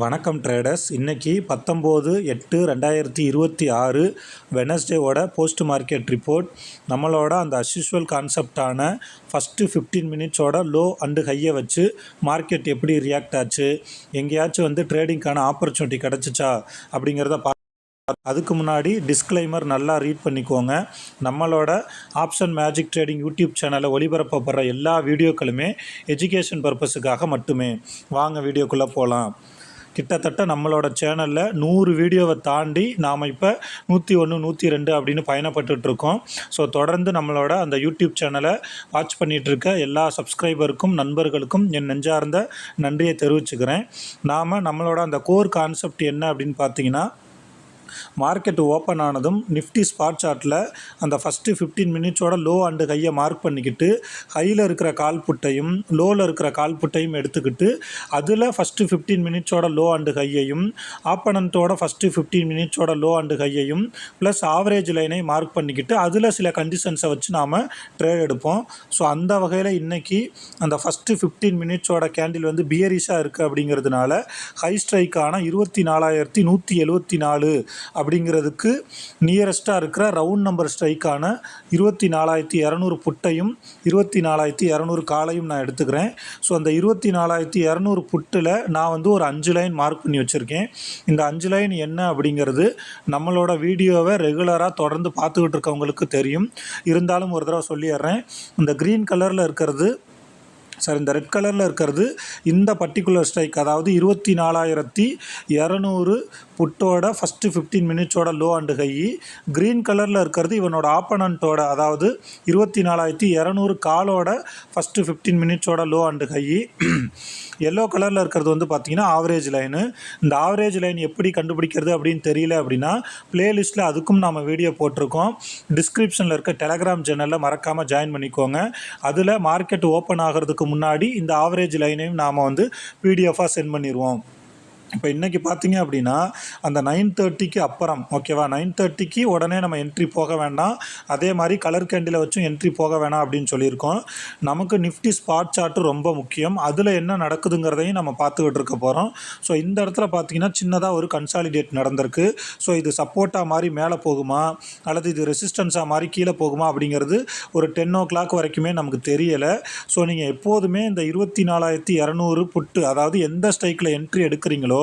வணக்கம் ட்ரேடர்ஸ். இன்றைக்கி 19/8/2026 வெனஸ்டேவோட post market report. நம்மளோட அந்த அஸ்யூஷுவல் கான்செப்டான ஃபஸ்ட்டு 15 மினிட்ஸோட லோ அண்டு ஹையை வச்சு மார்க்கெட் எப்படி ரியாக்ட் ஆச்சு, எங்கேயாச்சும் ட்ரேடிங்க்கான ஆப்பர்ச்சுனிட்டி கிடச்சிச்சா அப்படிங்கிறத அதுக்கு முன்னாடி டிஸ்க்ளைமர் நல்லா ரீட் பண்ணிக்கோங்க. நம்மளோட ஆப்ஷன் மேஜிக் ட்ரேடிங் யூடியூப் சேனலில் ஒளிபரப்பப்படுற எல்லா வீடியோக்களுமே எஜுகேஷன் பர்பஸுக்காக மட்டுமே. வாங்க வீடியோக்குள்ளே போகலாம். கிட்டத்தட்ட நம்மளோட சேனலில் 100 வீடியோவை தாண்டி நாம் இப்போ 101 102 அப்படின்னு பயணப்பட்டுருக்கோம். ஸோ தொடர்ந்து நம்மளோட அந்த யூடியூப் சேனலை வாட்ச் பண்ணிகிட்ருக்க எல்லா சப்ஸ்கிரைபருக்கும் நண்பர்களுக்கும் என் நெஞ்சார்ந்த நன்றியை தெரிவிச்சுக்கிறேன். நம்மளோட அந்த கோர் கான்செப்ட் என்ன அப்படின்னு பார்த்தீங்கன்னா, மார்க்கெட் ஓப்பன் ஆனதும் நிஃப்டி ஸ்பாட் சார்ட்டில் அந்த ஃபஸ்ட்டு 15 மினிட்ஸோட லோ அண்டு ஹையை மார்க் பண்ணிக்கிட்டு, ஹையில் இருக்கிற கால் புட்டையும் லோவில் இருக்கிற கால் புட்டையும் எடுத்துக்கிட்டு, அதில் ஃபஸ்ட்டு 15 மினிட்ஸோட லோ அண்டு ஹையையும் ஆப்பனண்ட்டோட ஃபஸ்ட்டு 15 மினிட்ஸோட லோ அண்டு ஹையையும் ப்ளஸ் ஆவரேஜ் லைனை மார்க் பண்ணிக்கிட்டு, அதில் சில கண்டிஷன்ஸை வச்சு நாம் ட்ரேட் எடுப்போம். ஸோ அந்த வகையில் இன்றைக்கி அந்த ஃபஸ்ட்டு 15 மினிட்ஸோட கேண்டில் பியரிஷாக இருக்குது. அப்படிங்கிறதுனால ஹை ஸ்ட்ரைக்கான 24,174 அப்படிங்கிறதுக்கு நியரஸ்ட்டாக இருக்கிற ரவுண்ட் நம்பர் ஸ்ட்ரைக்கான 24,200 புட்டையும் 24,200 காலையும் நான் எடுத்துக்கிறேன். ஸோ அந்த 24,200 புட்டில் நான் ஒரு 5 லைன் மார்க் பண்ணி வச்சுருக்கேன். இந்த 5 லைன் என்ன அப்படிங்கிறது நம்மளோட வீடியோவை ரெகுலராக தொடர்ந்து பார்த்துக்கிட்டு இருக்கவங்களுக்கு தெரியும். இருந்தாலும் ஒரு தடவை சொல்லிடுறேன். இந்த க்ரீன் கலரில் இருக்கிறது இந்த ரெட் கலரில் இருக்கிறது இந்த பர்டிகுலர் ஸ்ட்ரைக், அதாவது 24,200 புட்டோட ஃபஸ்ட்டு 15 மினிட்ஸோட லோ அண்டு ஹை. க்ரீன் கலரில் இருக்கிறது இவனோட ஆப்பனண்ட்டோட, அதாவது 24,200 காலோட ஃபஸ்ட்டு 15 மினிட்ஸோட லோ அண்டு ஹை. எல்லோ கலரில் இருக்கிறது பார்த்திங்கன்னா ஆவரேஜ் லைனு. இந்த ஆவரேஜ் லைன் எப்படி கண்டுபிடிக்கிறது அப்படின்னு தெரியல அப்படின்னா, ப்ளேலிஸ்ட்டில் அதுக்கும் நாம் வீடியோ போட்டிருக்கோம். டிஸ்கிரிப்ஷனில் இருக்க டெலகிராம் சேனலில் மறக்காமல் ஜாயின் பண்ணிக்கோங்க. அதில் மார்க்கெட் ஓப்பன் ஆகிறதுக்கு முன்னாடி இந்த ஆவரேஜ் லைனையும் நாம் பிடிஎஃபாக சென்ட் பண்ணிடுவோம். இப்போ இன்றைக்கி பார்த்தீங்க அப்படின்னா அந்த 9:30க்கு அப்புறம், ஓகேவா, 9:30க்கு உடனே நம்ம என்ட்ரி போக வேண்டாம். அதே மாதிரி கலர் கேண்டில் வச்சும் என்ட்ரி போக வேணாம் அப்படின்னு சொல்லியிருக்கோம். நமக்கு நிஃப்டி ஸ்பாட் சார்ட்டு ரொம்ப முக்கியம். அதில் என்ன நடக்குதுங்கிறதையும் நம்ம பார்த்துக்கிட்டு இருக்க போகிறோம். ஸோ இந்த இடத்துல பார்த்தீங்கன்னா சின்னதாக ஒரு கன்சாலிடேட் நடந்திருக்கு. ஸோ இது சப்போர்ட்டாக மாதிரி மேலே போகுமா அல்லது இது ரெசிஸ்டன்ஸாக மாதிரி கீழே போகுமா அப்படிங்கிறது ஒரு 10 o'clock வரைக்குமே நமக்கு தெரியலை. ஸோ நீங்கள் எப்போதுமே இந்த 24,200 புட்டு, அதாவது எந்த ஸ்ட்ரைக்கில் என்ட்ரி எடுக்கிறீங்களோ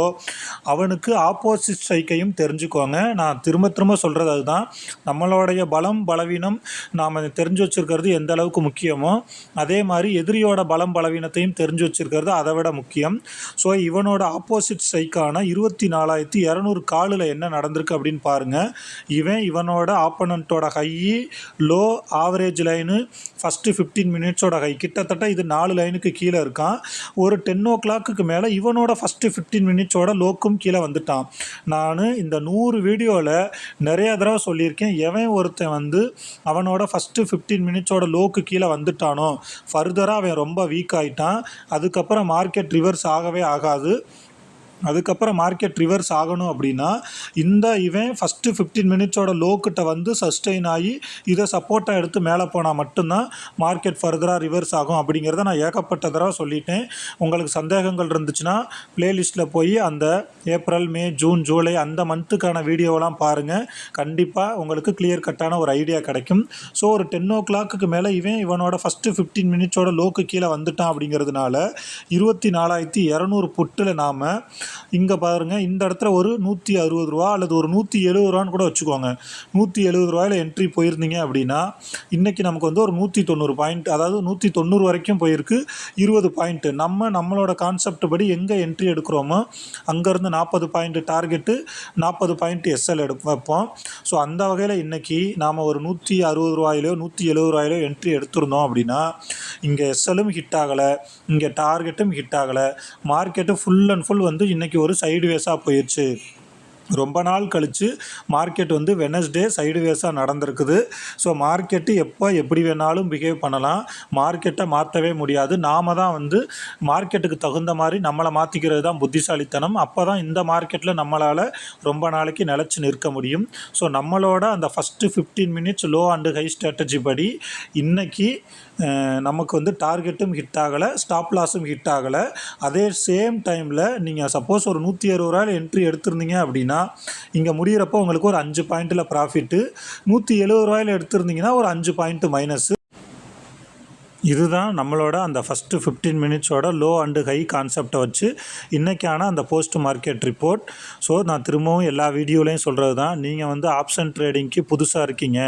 அவனுக்கு ஆப்போசிட் ஸ்ட்ரைக்கையும் தெரிஞ்சுக்கோங்க. நான் திரும்ப சொல்கிறது அதுதான். நம்மளுடைய பலம் பலவீனம் நாம் தெரிஞ்சு வச்சுருக்கிறது எந்த அளவுக்கு முக்கியமோ, அதே மாதிரி எதிரியோட பலம் பலவீனத்தையும் தெரிஞ்சு வச்சுருக்கிறது அதை விட முக்கியம். ஸோ இவனோட ஆப்போசிட் ஸ்ட்ரைக்கான 24,200 காலில் என்ன நடந்திருக்கு அப்படின்னு பாருங்கள். இவனோட ஆப்பனண்ட்டோட high, low, average line, first 15 மினிட்ஸோட ஹை, கிட்டத்தட்ட இது 4 லைனுக்கு கீழே இருக்கான். ஒரு 10 o'clockக்கு மேலே இவனோட ஃபஸ்ட்டு 15 மினிட்ஸோட லோக்கும் கீழே வந்துட்டான். நான் இந்த 100 வீடியோவில் நிறைய தடவை சொல்லியிருக்கேன், எவன் ஒருத்தன் அவனோட ஃபஸ்ட்டு 15 மினிட்ஸோட லோக்கு கீழே வந்துட்டானோ ஃபர்தராக அவன் ரொம்ப வீக் ஆகிட்டான். அதுக்கப்புறம் மார்க்கெட் ரிவர்ஸ் ஆகவே ஆகாது. அதுக்கப்புறம் மார்க்கெட் ரிவர்ஸ் ஆகணும் அப்படின்னா இவன் ஃபஸ்ட்டு 15 மினிட்ஸோட லோக்கிட்ட சஸ்டெயின் ஆகி இதை சப்போர்ட்டாக எடுத்து மேலே போனால் மட்டும்தான் மார்க்கெட் ஃபர்தராக ரிவர்ஸ் ஆகும். அப்படிங்கிறத நான் ஏகப்பட்ட தடவை சொல்லிட்டேன். உங்களுக்கு சந்தேகங்கள் இருந்துச்சுன்னா ப்ளேலிஸ்ட்டில் போய் அந்த ஏப்ரல், மே, ஜூன், ஜூலை அந்த மந்த்துக்கான வீடியோவெலாம் பாருங்கள். கண்டிப்பாக உங்களுக்கு கிளியர் கட்டான ஒரு ஐடியா கிடைக்கும். ஸோ ஒரு 10 o'clockக்கு மேலே இவனோட ஃபஸ்ட்டு 15 மினிட்ஸோட லோக்கு கீழே வந்துட்டான். அப்படிங்கிறதுனால 24,200 புட்டில் நாம் இங்கே பாருங்கள், இந்த இடத்துல ஒரு 160 ரூபா அல்லது ஒரு 170 ரூபான்னு கூட வச்சுக்கோங்க. 170 ரூபாயில் என்ட்ரி போயிருந்தீங்க அப்படின்னா இன்றைக்கி நமக்கு ஒரு 190 பாயிண்ட், அதாவது 190 வரைக்கும் போயிருக்கு. 20 பாயிண்ட்டு நம்மளோட கான்செப்ட் படி எங்கே என்ட்ரி எடுக்கிறோமோ அங்கேருந்து 40 பாயிண்ட் டார்கெட்டு, 40 பாயிண்ட் எஸ்எல் வைப்போம். ஸோ அந்த வகையில் இன்றைக்கி நாம் ஒரு 160 ரூபாயிலையோ 170 ரூபாயிலையோ என்ட்ரி எடுத்திருந்தோம் அப்படின்னா இங்கே எஸ்எல்லும் ஹிட் ஆகலை, இங்கே டார்கெட்டும் ஹிட் ஆகலை. மார்க்கெட்டு ஃபுல் அண்ட் ஃபுல் இன்றைக்கி ஒரு சைடு வேஸாக போயிடுச்சு. ரொம்ப நாள் கழித்து மார்க்கெட் வந்து வெனஸ்டே சைடுவேஸாக நடந்திருக்குது. ஸோ மார்க்கெட்டு எப்போ எப்படி வேணாலும் பிஹேவ் பண்ணலாம். மார்க்கெட்டை மாற்றவே முடியாது. நாம தான் வந்து மார்க்கெட்டுக்கு தகுந்த மாதிரி நம்மளை மாற்றிக்கிறது தான் புத்திசாலித்தனம். அப்போ தான் இந்த மார்க்கெட்டில் நம்மளால் ரொம்ப நாளைக்கு நிலச்சி நிற்க முடியும். ஸோ நம்மளோட அந்த first 15 minutes low and high strategy படி இன்றைக்கி நமக்கு வந்து டார்கெட்டும் ஹிட் ஆகலை, ஸ்டாப் லாஸும் ஹிட் ஆகலை. அதே சேம் டைமில் நீங்கள் சப்போஸ் ஒரு 160 என்ட்ரி எடுத்திருந்தீங்க அப்படின்னா இங்கே முடிகிறப்போ உங்களுக்கு ஒரு 5 பாயிண்ட்டில் ப்ராஃபிட்டு, 170 எடுத்திருந்தீங்கன்னா ஒரு 5 பாயிண்ட்டு மைனஸு. இதுதான் நம்மளோட அந்த ஃபஸ்ட்டு 15 மினிட்ஸோட லோ அண்டு ஹை கான்செப்டை வச்சு இன்றைக்கான அந்த போஸ்ட் மார்க்கெட் ரிப்போர்ட். ஸோ நான் திரும்பவும் எல்லா வீடியோலையும் சொல்கிறது தான், நீங்கள் வந்து ஆப்ஷன் ட்ரேடிங்க்கு புதுசாக இருக்கீங்க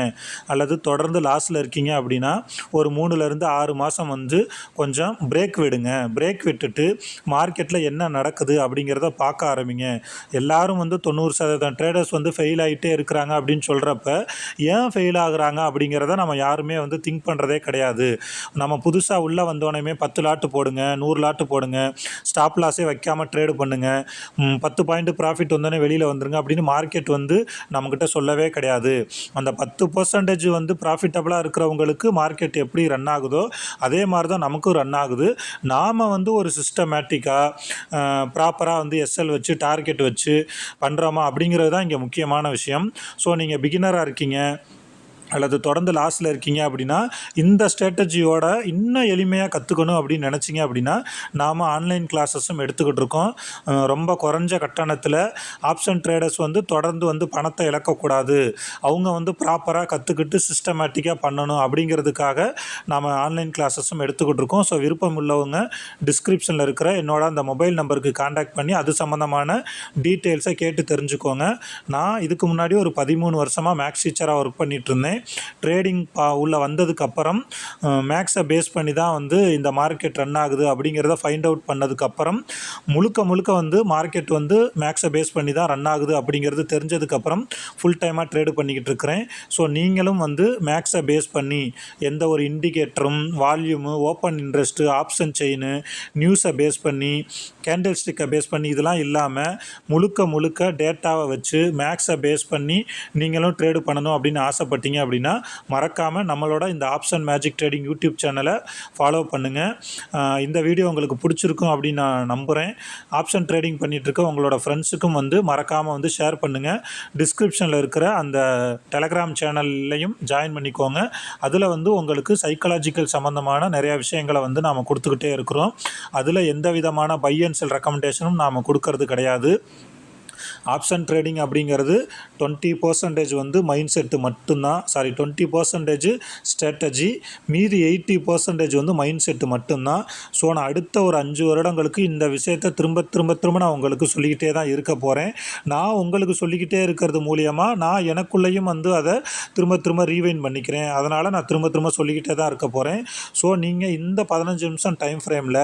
அல்லது தொடர்ந்து லாஸில் இருக்கீங்க அப்படின்னா ஒரு 3லேருந்து 6 மாதம் வந்து கொஞ்சம் பிரேக் விடுங்க. பிரேக் விட்டுட்டு மார்க்கெட்டில் என்ன நடக்குது அப்படிங்கிறத பார்க்க ஆரம்பிங்க. எல்லோரும் வந்து 90% ட்ரேடர்ஸ் வந்து ஃபெயில் ஆகிட்டே இருக்கிறாங்க அப்படின்னு சொல்கிறப்ப ஏன் ஃபெயில் ஆகுறாங்க அப்படிங்கிறத நம்ம யாருமே வந்து திங்க் பண்ணுறதே கிடையாது. நம்ம புதுசாக உள்ளே வந்தோடனே 10 லாட்டு போடுங்க, 100 லாட்டு போடுங்க, ஸ்டாப் லாஸே வைக்காமல் ட்ரேடு பண்ணுங்கள், 10 பாயிண்ட் ப்ராஃபிட் வந்தோடனே வெளியில் வந்துருங்க அப்படின்னு மார்க்கெட் வந்து நம்மக்கிட்ட சொல்லவே கிடையாது. அந்த 10% வந்து ப்ராஃபிட்டபுளாக இருக்கிறவங்களுக்கு மார்க்கெட் எப்படி ரன் ஆகுதோ அதே மாதிரி தான் நமக்கும் ரன் ஆகுது. நாம் வந்து ஒரு சிஸ்டமேட்டிக்காக ப்ராப்பராக வந்து எஸ்எல் வச்சு டார்கெட் வச்சு பண்ணுறோமா அப்படிங்கிறது தான் இங்கே முக்கியமான விஷயம். ஸோ நீங்கள் பிகினராக இருக்கீங்க அல்லது தொடர்ந்து லாஸில் இருக்கீங்க அப்படின்னா இந்த ஸ்ட்ராட்டஜியோட இன்னும் எளிமையாக கற்றுக்கணும் அப்படின்னு நினச்சிங்க அப்படின்னா நாம் ஆன்லைன் கிளாஸஸும் எடுத்துக்கிட்டு இருக்கோம். ரொம்ப குறைஞ்ச கட்டணத்தில் ஆப்ஷன் ட்ரேடர்ஸ் வந்து தொடர்ந்து வந்து பணத்தை இழக்கக்கூடாது, அவங்க வந்து ப்ராப்பராக கற்றுக்கிட்டு சிஸ்டமேட்டிக்காக பண்ணணும் அப்படிங்கிறதுக்காக நாம் ஆன்லைன் கிளாஸஸும் எடுத்துக்கிட்டு இருக்கோம். ஸோ விருப்பம் உள்ளவங்க டிஸ்கிரிப்ஷனில் இருக்கிற என்னோட அந்த மொபைல் நம்பருக்கு கான்டாக்ட் பண்ணி அது சம்மந்தமான டீட்டெயில்ஸை கேட்டு தெரிஞ்சுக்கோங்க. நான் இதுக்கு முன்னாடி ஒரு 13 வருஷமாக மேக்ஸ் டீச்சராக ஒர்க் பண்ணிகிட்டு இருந்தேன். ட்ரேடிங் உள்ளே வந்ததுக்கப்புறம் மேக்ஸை பேஸ் பண்ணி தான் வந்து இந்த மார்க்கெட் ரன் ஆகுது அப்படிங்கிறத ஃபைண்ட் அவுட் பண்ணதுக்கப்புறம் முழுக்க வந்து மார்க்கெட் வந்து மேக்ஸை பேஸ் பண்ணி தான் ரன் ஆகுது அப்படிங்கிறது தெரிஞ்சதுக்கப்புறம் ஃபுல் டைமாக ட்ரேடு பண்ணிக்கிட்டு இருக்கிறேன். ஸோ நீங்களும் வந்து மேக்ஸை பேஸ் பண்ணி எந்த ஒரு இண்டிகேட்டரும், volume, open interest, option chain, நியூஸை பேஸ் பண்ணி, கேண்டில் ஸ்டிக்கை பேஸ் பண்ணி இதெல்லாம் இல்லாமல் முழுக்க டேட்டாவை வச்சு மேக்ஸை பேஸ் பண்ணி நீங்களும் ட்ரேடு பண்ணணும் அப்படின்னு ஆசைப்பட்டீங்க அப்படின்னா மறக்காமல் நம்மளோட இந்த ஆப்ஷன் மேஜிக் ட்ரேடிங் யூடியூப் சேனலை ஃபாலோ பண்ணுங்கள். இந்த வீடியோ உங்களுக்கு பிடிச்சிருக்கும் அப்படின்னு நான் நம்புகிறேன். ஆப்ஷன் ட்ரேடிங் பண்ணிகிட்ருக்க உங்களோட ஃப்ரெண்ட்ஸுக்கும் வந்து மறக்காமல் வந்து ஷேர் பண்ணுங்கள். டிஸ்கிரிப்ஷனில் இருக்கிற அந்த டெலகிராம் சேனல்லையும் ஜாயின் பண்ணிக்கோங்க. அதில் வந்து உங்களுக்கு சைக்காலஜிக்கல் சம்மந்தமான நிறையா விஷயங்களை வந்து நாம் கொடுத்துக்கிட்டே இருக்கிறோம். அதில் எந்த விதமான பை அண்ட் செல் ரெக்கமெண்டேஷனும் நாம் கொடுக்கறது கிடையாது. ஆப்ஷன் ட்ரேடிங் அப்படிங்கிறது 20% வந்து மைண்ட் செட்டு மட்டும்தான், 20% ஸ்ட்ராட்டஜி, மீதி 80% வந்து மைண்ட் செட்டு மட்டும்தான். ஸோ நான் அடுத்த ஒரு 5 வருடங்களுக்கு இந்த விஷயத்தை திரும்ப நான் உங்களுக்கு சொல்லிக்கிட்டே தான் இருக்க போகிறேன். நான் உங்களுக்கு சொல்லிக்கிட்டே இருக்கிறது மூலியமாக நான் எனக்குள்ளேயும் வந்து அதை திரும்ப ரீவைண்ட் பண்ணிக்கிறேன். அதனால் நான் திரும்ப சொல்லிக்கிட்டே தான் இருக்க போகிறேன். ஸோ நீங்கள் இந்த 15 நிமிஷம் டைம் ஃப்ரேமில்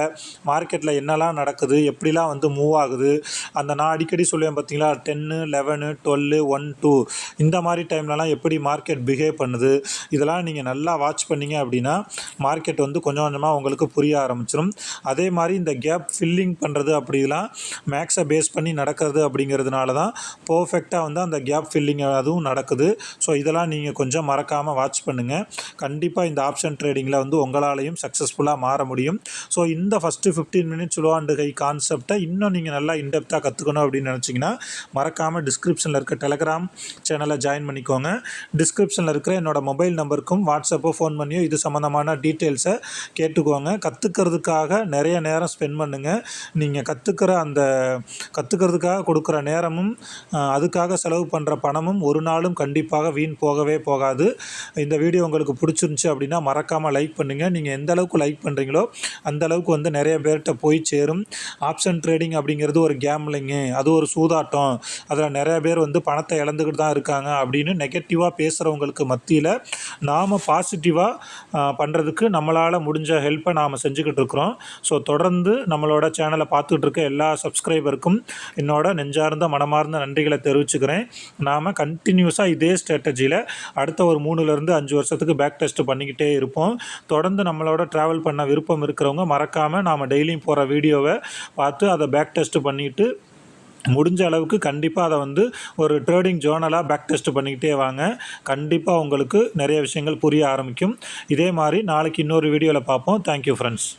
மார்க்கெட்டில் என்னெல்லாம் நடக்குது, எப்படிலாம் வந்து மூவ் ஆகுது, அந்த நான் அடிக்கடி சொல்லுவேன் பார்த்தீங்களா 10, 11, 12, 1, 2 இந்த மாதிரி டைம்லலாம் எப்படி மார்க்கெட் பிஹேவ் பண்ணுது, இதெல்லாம் நீங்கள் நல்லா வாட்ச் பண்ணிங்க அப்படின்னா மார்க்கெட் வந்து கொஞ்சம் கொஞ்சமாக உங்களுக்கு புரிய ஆரம்பிச்சிடும். அதே மாதிரி இந்த கேப் ஃபில்லிங் பண்ணுறது அப்படிலாம் மேக்ஸை பேஸ் பண்ணி நடக்கிறது அப்படிங்கிறதுனால தான் பர்ஃபெக்டாக வந்து அந்த கேப் ஃபில்லிங் அதுவும் நடக்குது. ஸோ இதெல்லாம் நீங்கள் கொஞ்சம் மறக்காமல் வாட்ச் பண்ணுங்கள். கண்டிப்பாக இந்த ஆப்ஷன் ட்ரேடிங்கில் வந்து உங்களாலையும் சக்ஸஸ்ஃபுல்லாக மாற முடியும். ஸோ இந்த first 15 minutes low and high கான்செப்டை இன்னும் நீங்கள் நல்லா இன்டெப்த்தாக கற்றுக்கணும் அப்படின்னு நினச்சிங்கன்னா மறக்காமல் டிஸ்கிரிப்ஷனில் இருக்க டெலகிராம் சேனலை ஜாயின் பண்ணிக்கோங்க. டிஸ்கிரிப்ஷனில் இருக்கிற என்னோடய மொபைல் நம்பருக்கும் வாட்ஸ்அப்போ ஃபோன் பண்ணியோ இது சம்மந்தமான டீட்டெயில்ஸை கேட்டுக்கோங்க. கற்றுக்கிறதுக்காக நிறைய நேரம் ஸ்பெண்ட் பண்ணுங்கள். நீங்கள் கற்றுக்கிறதுக்காக கொடுக்குற நேரமும் அதுக்காக செலவு பண்ணுற பணமும் ஒரு நாளும் கண்டிப்பாக வீண் போகவே போகாது. இந்த வீடியோ உங்களுக்கு பிடிச்சிருந்துச்சி அப்படின்னா மறக்காமல் லைக் பண்ணுங்கள். நீங்கள் எந்த அளவுக்கு லைக் பண்ணுறீங்களோ அந்த அளவுக்கு வந்து நிறைய பேர்கிட்ட போய் சேரும். ஆப்ஷன் ட்ரேடிங் அப்படிங்கிறது ஒரு கேம்லிங்கு, அது ஒரு சூதாட்டம், அதில் நிறைய பேர் வந்து பணத்தை இழந்துக்கிட்டு தான் இருக்காங்க அப்படின்னு நெகட்டிவாக பேசுகிறவங்களுக்கு மத்தியில் நாம் பாசிட்டிவாக பண்ணுறதுக்கு நம்மளால் முடிஞ்ச ஹெல்ப்பை நாம் செஞ்சுக்கிட்டு இருக்கிறோம். ஸோ தொடர்ந்து நம்மளோட சேனலை பார்த்துக்கிட்டு இருக்க எல்லா சப்ஸ்கிரைபருக்கும் என்னோட நெஞ்சார்ந்த மனமார்ந்த நன்றிகளை தெரிவிச்சுக்கிறேன். நாம் கண்டினியூஸாக இதே ஸ்ட்ராட்டஜியில் அடுத்த ஒரு 3லேருந்து 5 வருஷத்துக்கு பேக் டெஸ்ட் பண்ணிக்கிட்டே இருப்போம். தொடர்ந்து நம்மளோட ட்ராவல் பண்ண விருப்பம் இருக்கிறவங்க மறக்காமல் நாம் டெய்லியும் போகிற வீடியோவை பார்த்து அதை பேக் டெஸ்ட் பண்ணிவிட்டு முடிஞ்ச அளவுக்கு கண்டிப்பாக அதை வந்து ஒரு ட்ரேடிங் ஜேர்னலாக பேக் டெஸ்ட் பண்ணிக்கிட்டே வாங்க. கண்டிப்பாக உங்களுக்கு நிறைய விஷயங்கள் புரிய ஆரம்பிக்கும். இதே மாதிரி நாளைக்கு இன்னொரு வீடியோவில் பார்ப்போம். Thank you friends.